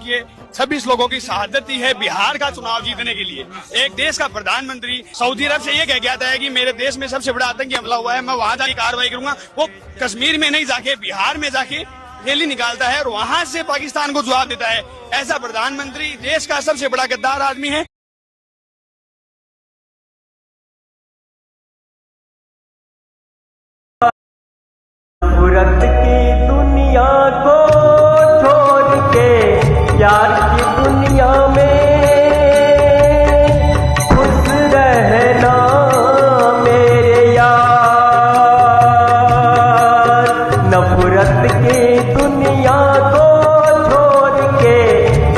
ये 26 लोगों की शहादत दी है बिहार का चुनाव जीतने के लिए। एक देश का प्रधानमंत्री सऊदी अरब से ये कह गया था कि मेरे देश में सबसे बड़ा आतंकी हमला हुआ है, मैं वहां जाके कार्रवाई करूंगा। वो कश्मीर में नहीं जाके बिहार में जाके रैली निकालता है और वहां से पाकिस्तान को जवाब देता है। ऐसा प्रधानमंत्री देश का सबसे बड़ा गद्दार आदमी है। सूरत की दुनिया को छोड़ के प्यार की दुनिया में खुश रहना मेरे यार। नफरत की दुनिया को छोड़ के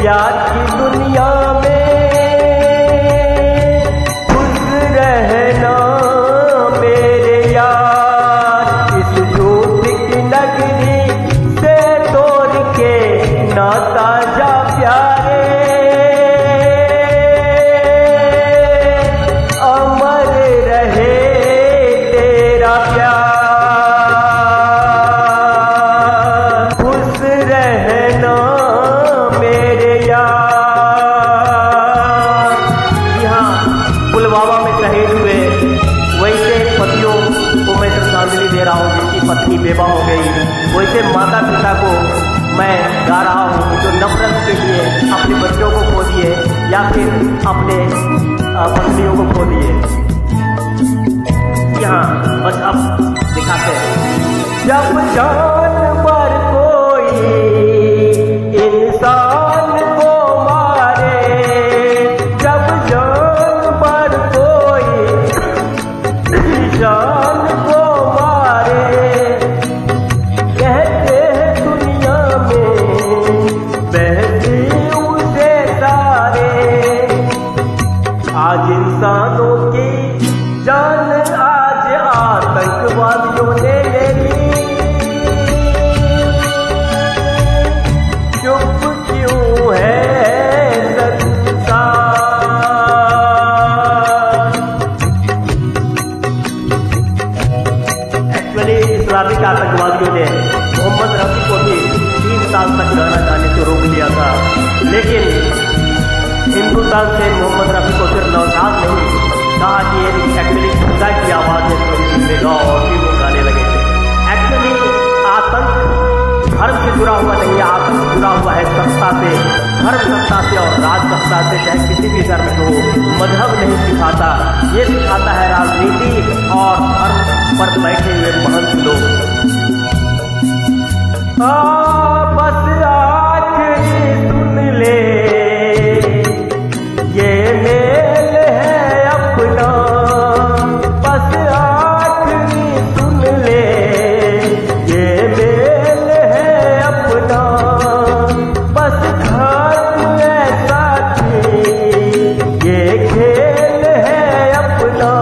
प्यार की दुनिया में खुश रहना मेरे यार। इस झूठ की नगरी से तोड़ के नाता जा प्यारे अमर रहे तेरा प्यार। खुश रहना मेरे यार। जी हाँ, पुलवामा में शहीद हुए वैसे पतियों को मैं श्रद्धांजलि दे रहा हूँ जिनकी पत्नी बेवा हो गई। वैसे माता पिता को मैं गा रहा हूँ जो नफरत के लिए अपने बच्चों को खो दिए या फिर अपने पत्नियों को खो दिए। यहाँ बस अब दिखाते हैं। जब जानवर कोई इंसान को मारे, जब जानवर कोई इंसान को मारे, कहते हैं दुनिया में बहती उसे सारे। आज इंसानों की जान आज आतंकवादियों ने ले ली। चुप क्यों है संसार। एक्चुअली इस्लामिक आतंकवादियों ने मोहम्मद रफी को भी 3 साल तक गाना गाने से रोक लिया था, लेकिन हिंदुस्तान से मोहम्मद रफी को सिर्फ नौशाद नहीं कहा कि ये एक्चुअली खुदा की आवाज़ है, थोड़ी सी में गाओ और फिर वो गाने लगे थे। एक्चुअली आतंक धर्म से जुड़ा हुआ नहीं है, आतंक जुड़ा हुआ है सत्ता से, धर्म सत्ता से और राज सत्ता से। चाहे किसी भी धर्म को मजहब नहीं सिखाता, ये सिखाता है राजनीति और धर्म पर बैठे हुए महंत लोग। बस आखिरी सुन ले ये मेल है अपना। बस आखिरी सुन ले ये मेल है अपना। बस खात ऐसा ये खेल है अपना।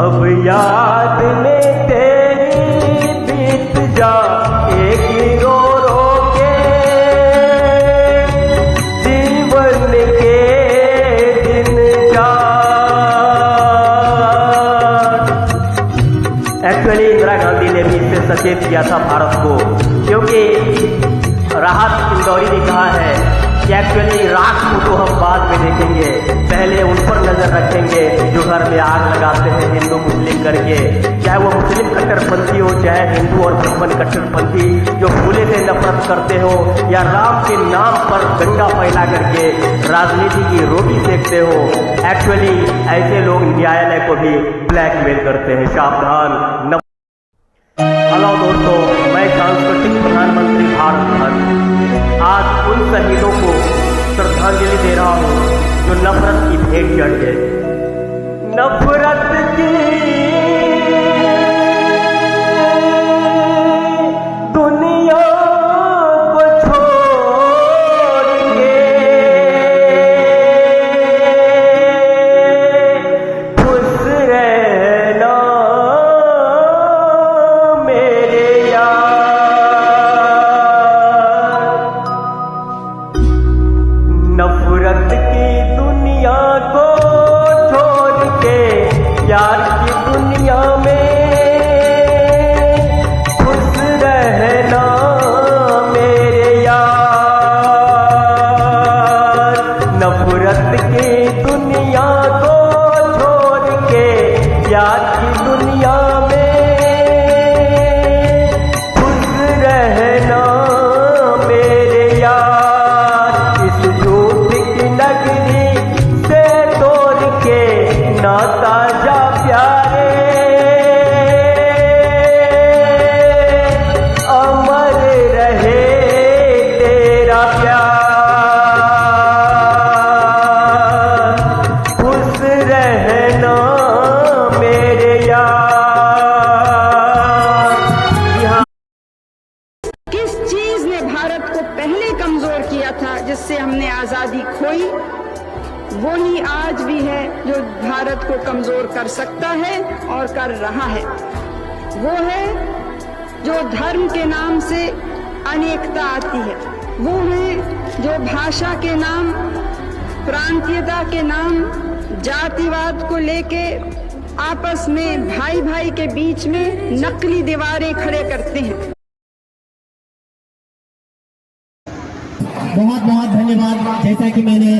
अब याद में तेरी बीत जा एक ही रो रो के जीवन के दिन जा। एक्चुअली इंदिरा गांधी ने भी इससे सचेत किया था भारत को, क्योंकि राहत इंदौरी ने कहा है कि एक्चुअली राख को तो हम बाद में देखेंगे, पहले उन पर नजर रखेंगे जो घर में आग लगाते हैं हिंदू मुस्लिम करके। चाहे वो मुस्लिम कट्टरपंथी हो, चाहे हिंदू और ब्राह्मण कट्टरपंथी जो भूले से नफरत करते हो, या राम के नाम पर दंगा फैला करके राजनीति की रोटी सेकते हो। एक्चुअली ऐसे लोग न्यायालय को भी ब्लैकमेल करते हैं। सावधान। हेलो दोस्तों, मैं सांस्कृतिक प्रधानमंत्री भारत भर आज उन शहीदों को श्रद्धांजलि दे रहा हूँ जो नफरत की भेंट चढ़ गए। नफरत की दुनिया को छोड़ के खुश रहना मेरे यार। नफरत की दुनिया को छोड़ के प्यार की दुनिया में खुश रहना मेरे यार। कमजोर किया था, जिससे हमने आजादी खोई, वो ही आज भी है जो भारत को कमजोर कर सकता है और कर रहा है। वो है जो धर्म के नाम से अनेकता आती है, वो है जो भाषा के नाम, प्रांतीयता के नाम, जातिवाद को लेके आपस में भाई भाई के बीच में नकली दीवारें खड़े करते हैं। बहुत बहुत धन्यवाद। जैसा कि मैंने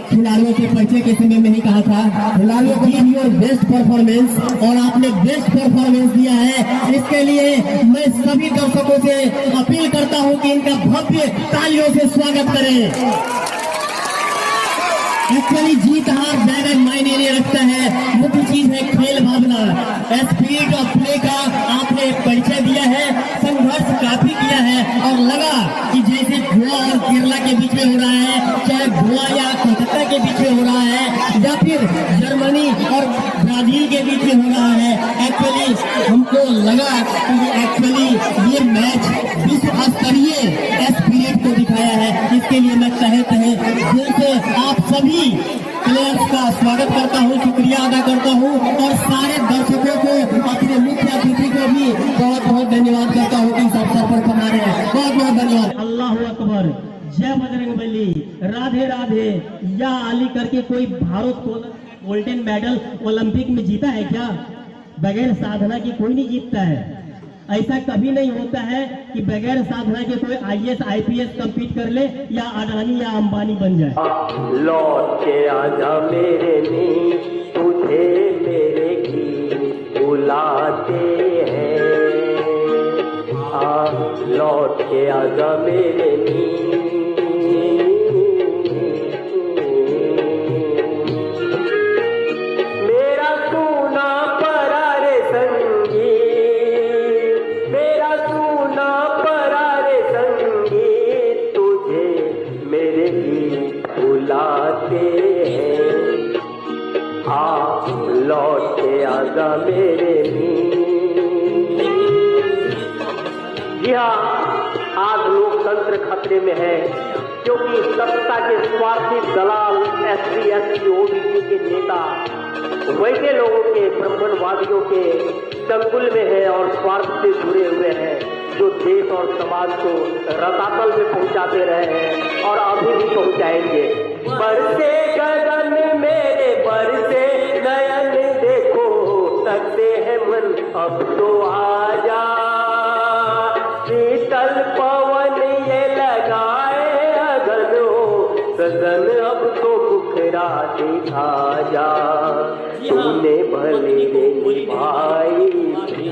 खिलाड़ियों के परिचय के समय में ही कहा था, खिलाड़ियों को गिव योर बेस्ट परफॉर्मेंस, और आपने बेस्ट परफॉर्मेंस दिया है। इसके लिए मैं सभी दर्शकों से अपील करता हूं कि इनका भव्य तालियों से स्वागत करें। एक्चुअली जीत हार ज्यादा मायने नहीं रखता है, मुख्य चीज है खेल भावना, स्पिरिट ऑफ प्ले का आपने परिचय दिया है। संघर्ष काफी किया है और लगा कि जैसे गोवा और केरला के बीच में हो रहा है, चाहे गोवा या कोलकाता के बीच में हो रहा है, या फिर जर्मनी और ब्राजील के बीच में हो रहा है, एक्चुअली हमको लगा कि एक्चुअली ये मैच विश्व स्तरीय स्पिरिट को दिखाया है। इसके लिए मैं तहे तहे दिल से आप सभी प्लेयर्स का स्वागत करता हूं, शुक्रिया अदा करता हूं, और सारे दर्शकों को, अपने मुख्य अतिथि को भी बहुत बहुत धन्यवाद करता हूं कि इस अवसर पर बना रहे हैं। बहुत बहुत धन्यवाद। अल्लाह अकबर, जय बजरंगबली, राधे राधे। या अली करके कोई भारत को गोल्डन मेडल ओलंपिक में जीता है क्या? बगैर साधना की कोई नहीं जीतता है। ऐसा कभी नहीं होता है कि बगैर साधना के कोई IAS IPS कम्पीट कर ले या अडानी या अंबानी बन जाए। लौट के आजा मेरे नी, तुझे मेरे की बुलाते हैं। लौट के आजा मेरे नी, मेरा सोना परारे संगी, मेरा सोना परारे संगी, तुझे मेरे की बुलाते हैं। लौट के आजा मेरे जी हाँ, आज लोकतंत्र खतरे में है, क्योंकि सत्ता के स्वार्थी दलाल SC ST OBC के नेता वैसे लोगों के, ब्राह्मणवादियों के चंगुल में है और स्वार्थ से जुड़े हुए हैं, जो देश और समाज को रसातल में पहुंचाते रहे हैं और अभी भी पहुंचाएंगे। बरसे गगन मेरे बरसे नयन, देखो सकते हैं मन अब तो आजा, शीतल पवन ये लगाए अगन हो, सजन अब तो मुखरा दिखा जा। तूने भले निभाई थी,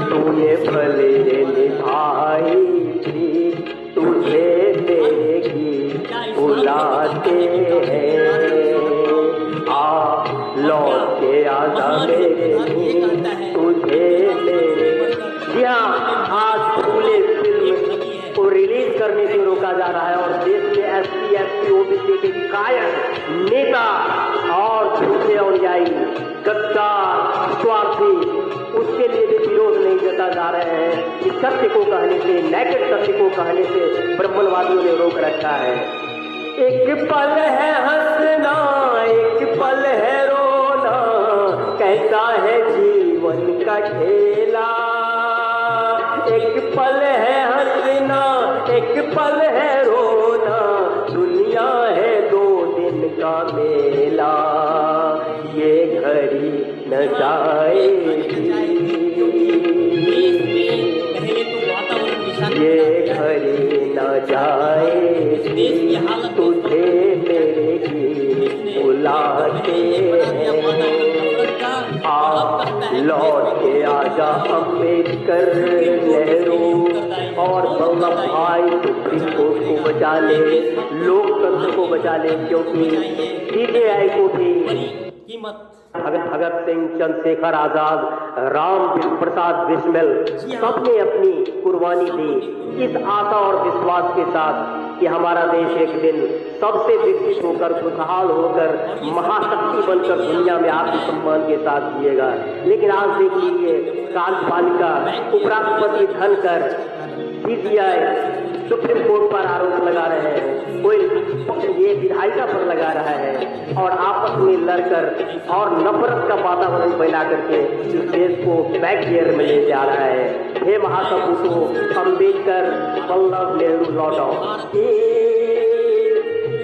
तूने भले निभाई थी, तुझे मेरे की बुलाते हैं। लौट के आजा मेरे, तुझे मेरे। जी हाँ, आज पूरे फिल्म को रिलीज करने से रोका जा रहा है और देश के SC ST OBC के कायम नेता और झूठे अनुयायी, गद्दार, स्वार्थी, उसके लिए भी विरोध नहीं जता जा रहे हैं कि सत्य को कहने से, नैतिक सत्य को कहने से ब्राह्मणवादियों ने रोक रखा है। एक पल है हंसना, एक पल है रोना, कैसा है जीवन का खेला। एक पल है हंसना, एक पल है रोना, दुनिया है 2 दिन का मेला। ये घड़ी न जाएगी, ये घड़ी न जाएगी, तुझे मेरे की बुलाते हैं। लौट के आजा अम्बेडकर, नेहरू और वल्लभ भाई सुप्रीम कोर्ट को बचा ले, लोकतंत्र को बचा ले, क्योंकि CBI को भी कीमत भगत सिंह, चंद्रशेखर आजाद, राम प्रसाद बिस्मिल सबने अपनी कुर्बानी दी इस आशा और विश्वास के साथ कि हमारा देश एक दिन सबसे विकसित होकर, खुशहाल होकर, महाशक्ति बनकर दुनिया में आत्मसम्मान के साथ जिएगा। लेकिन आज देख लीजिए, कार्यपालिका, उपराष्ट्रपति धनकर, सीबीआई सुप्रीम कोर्ट पर आरोप लगा रहे हैं, कोई ये विधायिका पर लगा रहा है और आपस में लड़कर और नफरत का वातावरण फैला करके इस देश को बैक गियर में ले जा रहा है। हे महासपूतों, अम्बेडकर, वल्लभ नेहरू लौटो।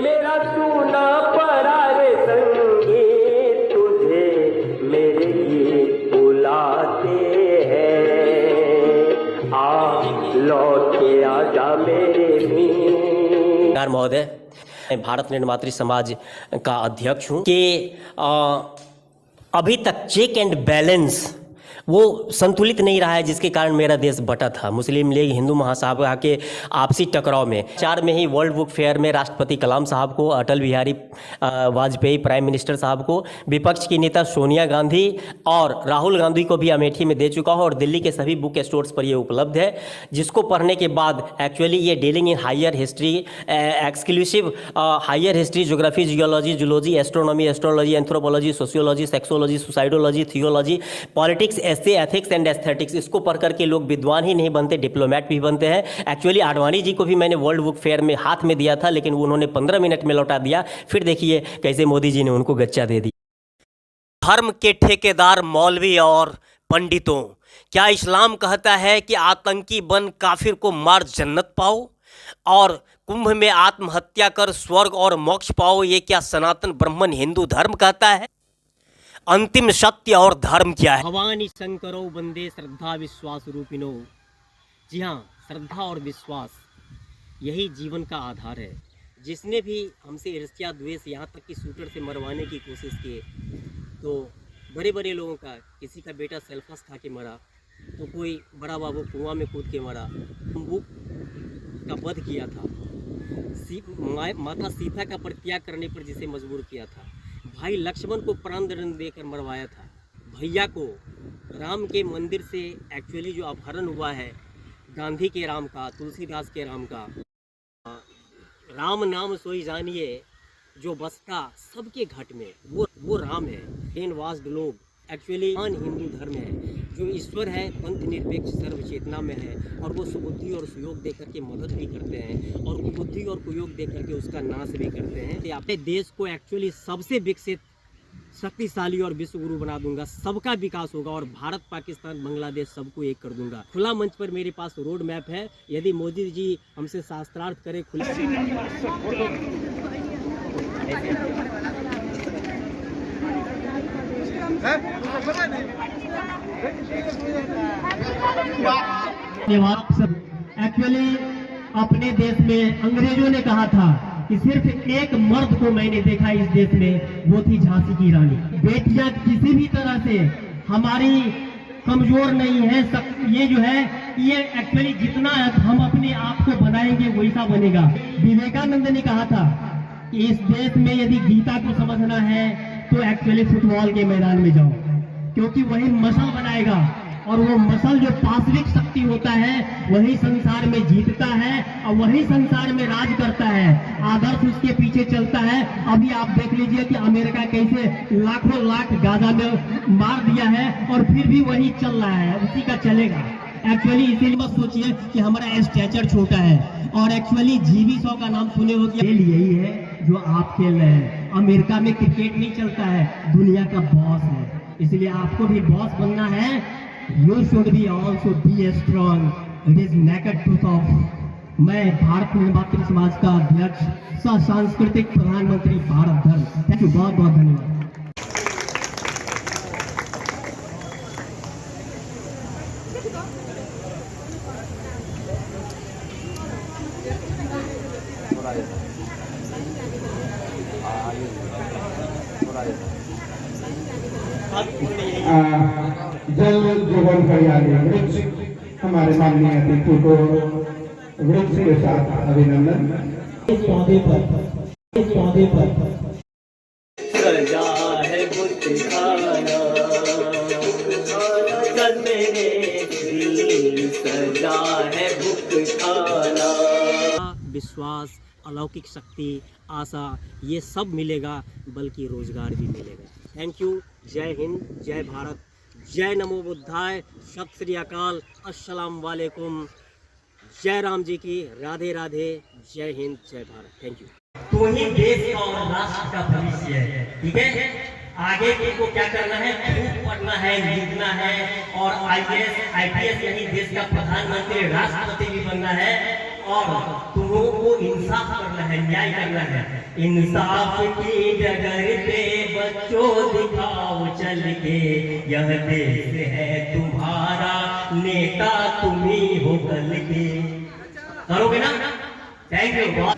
मेरा सुना पड़ा रे संगीत, तुझे मेरे गीत बुलाते हैं, आ लौट के आजा मेरे मीर। महोदय, मैं भारत निर्मात्री समाज का अध्यक्ष हूँ कि अभी तक चेक एंड बैलेंस वो संतुलित नहीं रहा है, जिसके कारण मेरा देश बटा था। मुस्लिम लीग, हिंदू महासभा के आपसी टकराव में 4 में ही वर्ल्ड बुक फेयर में राष्ट्रपति कलाम साहब को, अटल बिहारी वाजपेयी प्राइम मिनिस्टर साहब को, विपक्ष की नेता सोनिया गांधी और राहुल गांधी को भी अमेठी में दे चुका हूँ और दिल्ली के सभी बुक स्टोर्स पर ये उपलब्ध है, जिसको पढ़ने के बाद एक्चुअली ये dealing in higher history, exclusive higher history, geography, geology, zoology, astronomy, astrology, anthropology, sociology, sexology, suicidology, theology, politics, ethics and aesthetics, इसको पढ़ करके लोग विद्वान ही नहीं बनते, डिप्लोमेट भी बनते हैं। एक्चुअली आडवाणी जी को भी मैंने वर्ल्ड बुक फेयर में हाथ में दिया था, लेकिन उन्होंने 15 मिनट में लौटा दिया। फिर देखिए कैसे मोदी जी ने उनको गच्चा दे दी। धर्म के ठेकेदार मौलवी और पंडितों, क्या इस्लाम कहता है कि आतंकी बन काफिर को मार जन्नत पाओ और कुंभ में आत्महत्या कर स्वर्ग और मोक्ष पाओ? ये क्या सनातन ब्राह्मण हिंदू धर्म कहता है? अंतिम सत्य और धर्म क्या है? भवानी शंकरो वंदे श्रद्धा विश्वास रूपिणो। जी हाँ, श्रद्धा और विश्वास यही जीवन का आधार है। जिसने भी हमसे ईर्ष्या, द्वेष, यहाँ तक कि शूटर से मरवाने की कोशिश की, तो बड़े बड़े लोगों का, किसी का बेटा सेल्फस खा के मरा, तो कोई बड़ा बाबू कुआं में कूद के मरा, तंबू का वध किया था, माता सीता का परित्याग करने पर जिसे मजबूर किया था, भाई लक्ष्मण को प्राण दंड देकर मरवाया था, भैया को राम के मंदिर से एक्चुअली जो अपहरण हुआ है, गांधी के राम का, तुलसीदास के राम का, राम नाम सोई जानिए जो बसता सबके घट में, वो राम है। ब्रेन वास्ड लोग एक्चुअली हिंदू धर्म है, जो ईश्वर है, पंथ निरपेक्ष सर्व चेतना में है और वो सुबुद्धि और सुयोग देकर के मदद भी करते हैं और कुबुद्धि और कुयोग देकर के उसका नाश भी करते हैं। तो अपने देश को एक्चुअली सबसे विकसित, शक्तिशाली और विश्व गुरु बना दूंगा, सबका विकास होगा और भारत, पाकिस्तान, बांग्लादेश सबको एक कर दूंगा। खुला मंच पर मेरे पास रोड मैप है, यदि मोदी जी हमसे शास्त्रार्थ करें खुला एक्चुअली अपने देश में अंग्रेजों ने कहा था कि सिर्फ एक मर्द को मैंने देखा इस देश में, वो थी झांसी की रानी। बेटियां किसी भी तरह से हमारी कमजोर नहीं है, ये जो है ये एक्चुअली जितना हम अपने आप को बनाएंगे वैसा बनेगा। विवेकानंद ने कहा था कि इस देश में यदि गीता को समझना है तो एक्चुअली फुटबॉल के मैदान में जाओ, क्योंकि वही मसल बनाएगा और वो मसल जो पाशविक शक्ति होता है वही संसार में जीतता है और वही संसार में राज करता है, आदर्श उसके पीछे चलता है। अभी आप देख लीजिए कि अमेरिका कैसे लाखों लाख गाजा में मार दिया है और फिर भी वही चल रहा है, उसी का चलेगा। एक्चुअली इसीलिए मत सोचिए कि हमारा स्टैचर छोटा है और एक्चुअली जीवी 100 का नाम सुने हो, खेल यही है जो आप खेल रहे हैं। अमेरिका में क्रिकेट नहीं चलता है, दुनिया का बॉस है, इसलिए आपको भी बॉस बनना है। You should be also be strong. It is naked truth of मैं भारत निर्मात्री समाज का अध्यक्ष सह सांस्कृतिक प्रधानमंत्री भारत धर्म। थैंक यू, बहुत बहुत धन्यवाद। जल जीवन हरियाली वृक्ष हमारे माननीय अतिथि को वृक्ष के साथ अभिनंदन। इस पौधे पर सजा है सजा है भुगताना। विश्वास, अलौकिक शक्ति, आशा, ये सब मिलेगा, बल्कि रोजगार भी मिलेगा। Thank you. जय हिंद, जय भारत, जय नमो बुद्धाय, सत श्री अकाल, अस्सलाम वालेकुम, जय राम जी की, राधे राधे, जय हिंद, जय भारत। Thank you. तू ही देश का और राष्ट्र का भविष्य है, ठीक है। आगे तुमको क्या करना है, खूब पढ़ना है, लिखना है और IPS यानी देश का प्रधानमंत्री, राष्ट्रपति भी बनना है। और तुमको इंसाफ करना है, न्याय करना है। इंसाफ की डगर पे बच्चों दिखाओ चल के, यह देश है तुम्हारा, नेता तुम ही हो कल के। करोगे ना? Thank you.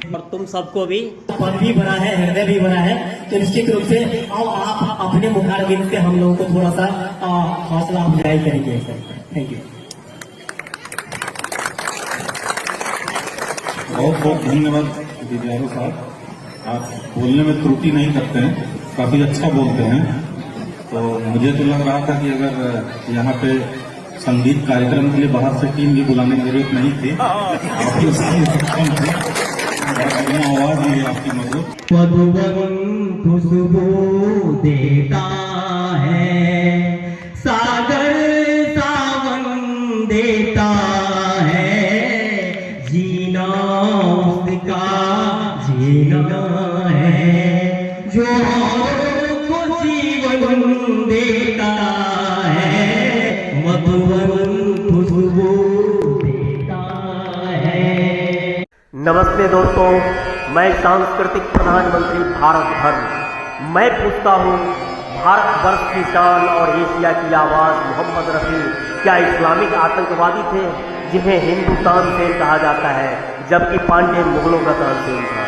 और तुम सबको भी पद भी बना है, हृदय भी बना है, तो निश्चित रूप से और आप अपने मुखारबिन से हम लोगों को थोड़ा सा हौसला अफजाई करेंगे सर। Thank you. बहुत बहुत धन्यवाद विद्यार्थी साहब, आप बोलने में त्रुटि नहीं करते हैं, काफी अच्छा बोलते हैं। तो मुझे तो लग रहा था कि अगर यहाँ पे संगीत कार्यक्रम के लिए बाहर से टीम भी बुलाने की जरूरत नहीं थी, आप ही सामने सक्षम थे। आवाज भी आपकी मधुर। मधुवन खुशबू देता है, सागर सावन देता है, जीना उसका जीना है, जो को जीवन देता है, मधुवन खुशबू देता है। नमस्ते दोस्तों, मैं सांस्कृतिक प्रधानमंत्री भारत धर्म। मैं पूछता हूँ, भारतवर्ष की शान और एशिया की आवाज मोहम्मद रफी क्या इस्लामिक आतंकवादी थे जिन्हें हिंदू तानसेन कहा जाता है, जबकि पांडे मुगलों का तानसेन था?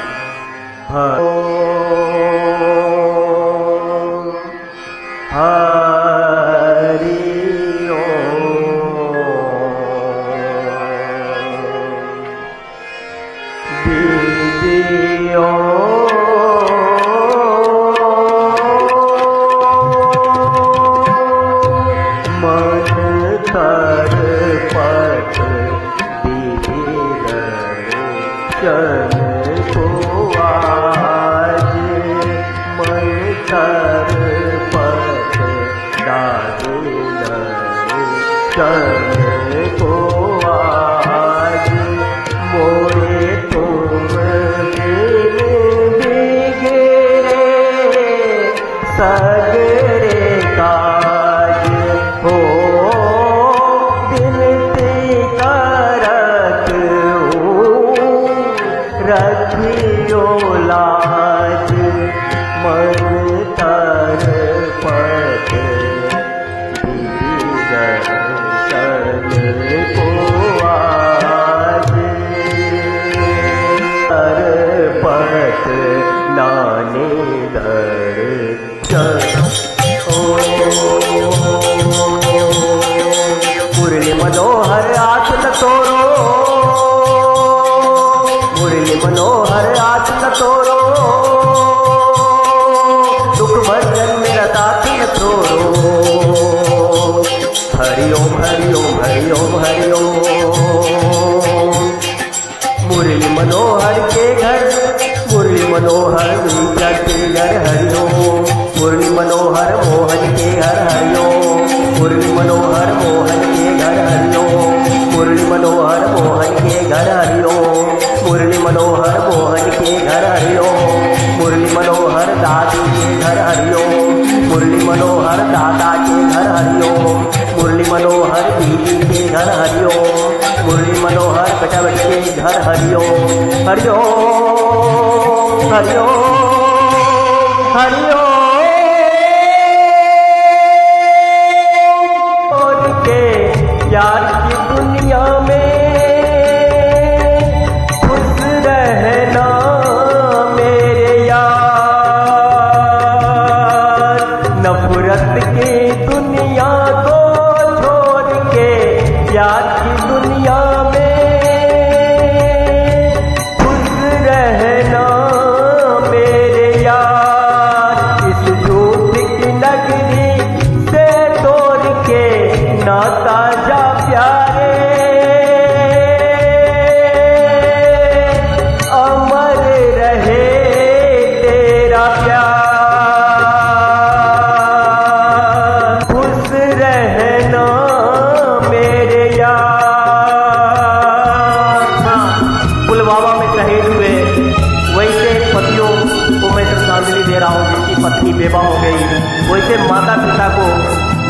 हरि मुरली मनोहर आस न तोरो, मुरली मनोहर आस न तोरो, दुख भंजन मेरा साथ न छोड़ो। हरिओम हरिओम हरिओम हरिओम। मुरली मनोहर के घर, मुरली मनोहर विचार के घर हरिओम। मुरली मनोहर मोहन के घर हरिओम। मुरली मनोहर मोहन के घर हरिओम। मुरली मनोहर मोहन के घर हरिओम। मुरली मनोहर मोहन के घर हरिओम। मुरली मनोहर दादी के घर हरिओम। मुरली मनोहर दादा के घर हरिओम। मुरली मनोहर दीदी के घर हरिओम। मुरली मनोहर बेटा बेटी के घर हरिओम। हरिओम हरिओम हरिओम। प्यार की दुनिया में खुश रहना मेरे यार, नफरत की दुनिया को छोड़ के प्यार की दुनिया में खुश रहना मेरे यार। बेवफा हो गई, वैसे माता पिता को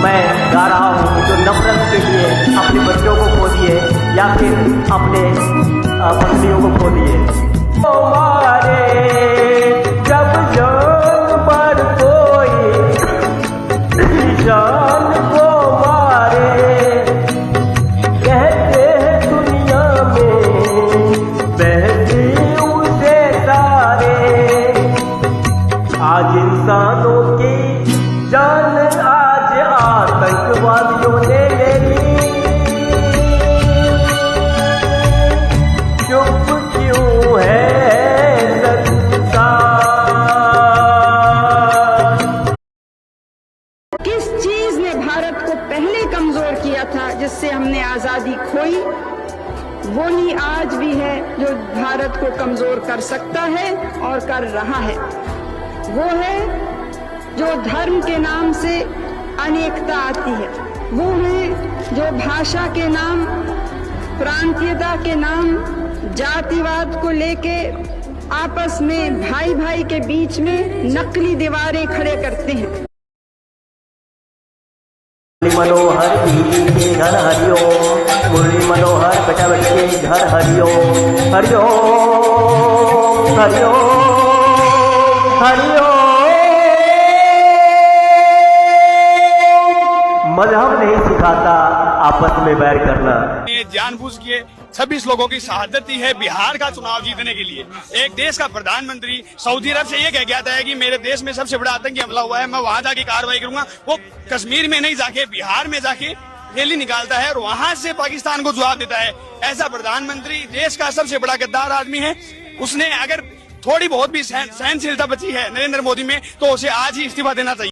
मैं गा रहा हूँ जो नफरत के लिए अपने बच्चों को खो दिए या फिर अपने पत्नियों को खो दिए। हमारे जब जान पर कोई जान को मारे, कहते हैं दुनिया में बहते उसे तारे। आज इंसानों की जान आज आतंकवादियों ने ले ली, चुप क्यों है संसार। किस चीज ने भारत को पहले कमजोर किया था जिससे हमने आजादी खोई, वो ही आज भी है जो भारत को कमजोर कर सकता है और कर रहा है। वो है जो धर्म के नाम से अनेकता आती है, वो है जो भाषा के नाम, प्रांतीयता के नाम, जातिवाद को लेके आपस में भाई भाई के बीच में नकली दीवारें खड़े करते हैं। मुरली मनोहर दीदी के घर हरिओम, मुरली मनोहर बेटा बेटी के घर हरिओम, हरिओम हरिओम हरिओम। मजहब नहीं सिखाता आपस में बैर करना। ये जानबूझ के 26 लोगों की शहादत दी है बिहार का चुनाव जीतने के लिए। एक देश का प्रधानमंत्री सऊदी अरब से ये कह गया था कि मेरे देश में सबसे बड़ा आतंकी हमला हुआ है, मैं वहां जाके कार्रवाई करूंगा। वो कश्मीर में नहीं जाके बिहार में जाके रैली निकालता है और वहां से पाकिस्तान को जवाब देता है। ऐसा प्रधानमंत्री देश का सबसे बड़ा गद्दार आदमी है। उसने अगर थोड़ी बहुत भी सहनशीलता बची है नरेंद्र मोदी में तो उसे आज ही इस्तीफा देना चाहिए।